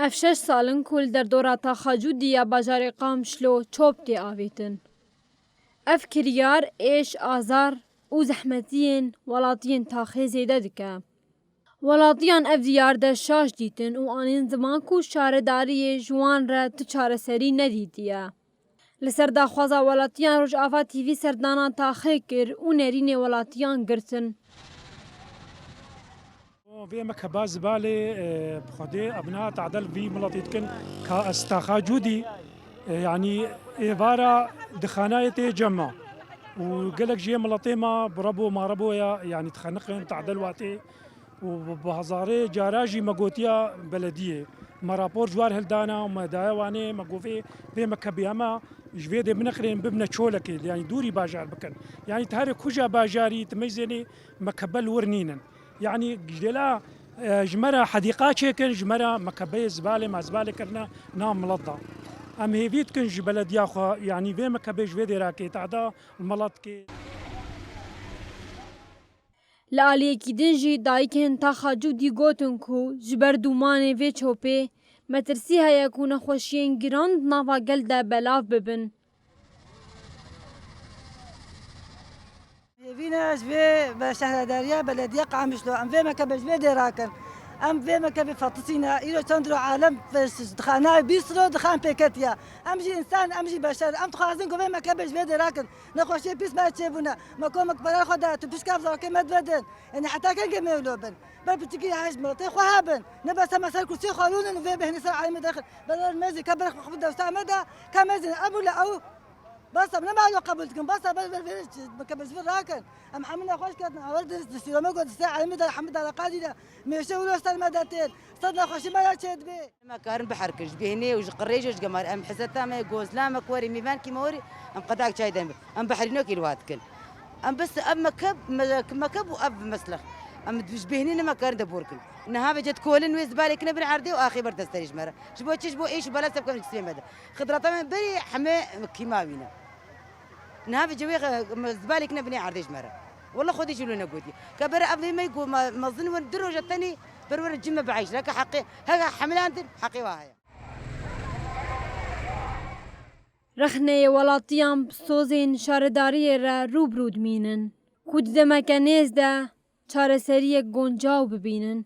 اف 6 سالن کل در دورata xacûdî ya bajarê Qamişlo çop tê avêtin. Ev kiryar êş, azar û zehmetiyên welatiyên taxê zêde dike. Welatiyan ev diyar de şaş dîtin û anên ziman ku şaredariyê ji wan re tu çareserî nedîtiye. Li ser daxwaza welatiyan Rojava TV serdana taxê kir û nêrînê welatiyan girtin. في مكبا زبالة بخدي أبناء تعدل في ملطيتكن كاستاخا جودي يعني إبارة دخاناية جمع وقالك جي ملطيما بربو ما ربو يعني تخنقن تعدل واتي وبهزاري جاراجي مقوتيا بلدية ما رابور جوار هلدانا وما دايواني مقوفي في مكبي أما جويد بنخرين ببنا تشولك يعني دوري باجار بكن يعني تهاري كوجا باجاري تميزني مكبل ورنينا يعني جدلا جمرة حديقات شكن جمرة مكبي زبالة ما زبالة كرنا نام ملضة أم هيفيت كنج بلد ياخو يعني في مكبي جويد راكي تعدا الملط كي لعلیکی دنجی دایکن تا خاجودی گوتن کو جبر دومانه و چوپه مترسی هیا کو نخوشین گراند ناوا گل ده بلاف ببن. فينا جوي بشهر داريا بلدية قامشلو أم في مكان جوي دراكن أم في مكان فطسينا إلى تندرو عالم دخانا بيسرو دخان بيكتيا أم جي إنسان أم جي بشر أم تخازن كوي مكان جوي دراكن نخوشي بيس ما تشيبونا ما كوم مكبر خدا تبش كاف زوكي مدودن يعني حتى كان جميلو بن بل بتجي عايش مرتي خوابن نبى مثلا كرسي خالون وفي بهني سر عالم داخل بل المزي كبر خبز وسامدا كمزي أبو لا أو بس أنا ما قبلتكم بس بكبر في الراكن أم حملنا خوش كنا ولد السيرة ما قلت الساعة المدى حمد على قادرة مشوا ولا استل مدتين صدق خوش ما يشهد به ما كارن بحركش بهني وج قريج وج قمر أم حسيتها ما يجوز لا مكوري ميبان كي موري أم قداك شاي دم أم بحرينو كيلوات كل أم بس أب مكب وأب مسلخ أم دش بهني ما كارن دبوركن إنها بجت كولن ويز بالك نبر عردي وآخر برد استريش مرة شبو تشبو إيش بلا سبكم نجسين مدى خضرة طبعا بري حمى كيماوينا نها في جوي زبالك نبني عرديش مرة والله خدي شلون نقولي كبر أبي ما يقول ما ظن والدرجة الثانية برور الجمة بعيش لك حقي هذا حملان حقي واهية رخنه ولاتیان سوزین شارداری را روبرود مینن. کود دمکنیز ده چارەسەریەک گۆنجاو ببینن.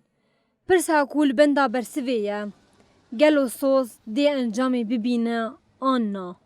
پرسا کول بندا بەرسڤەیە. گەل و سۆز دێ ئەنجامی ببینە ئاننا.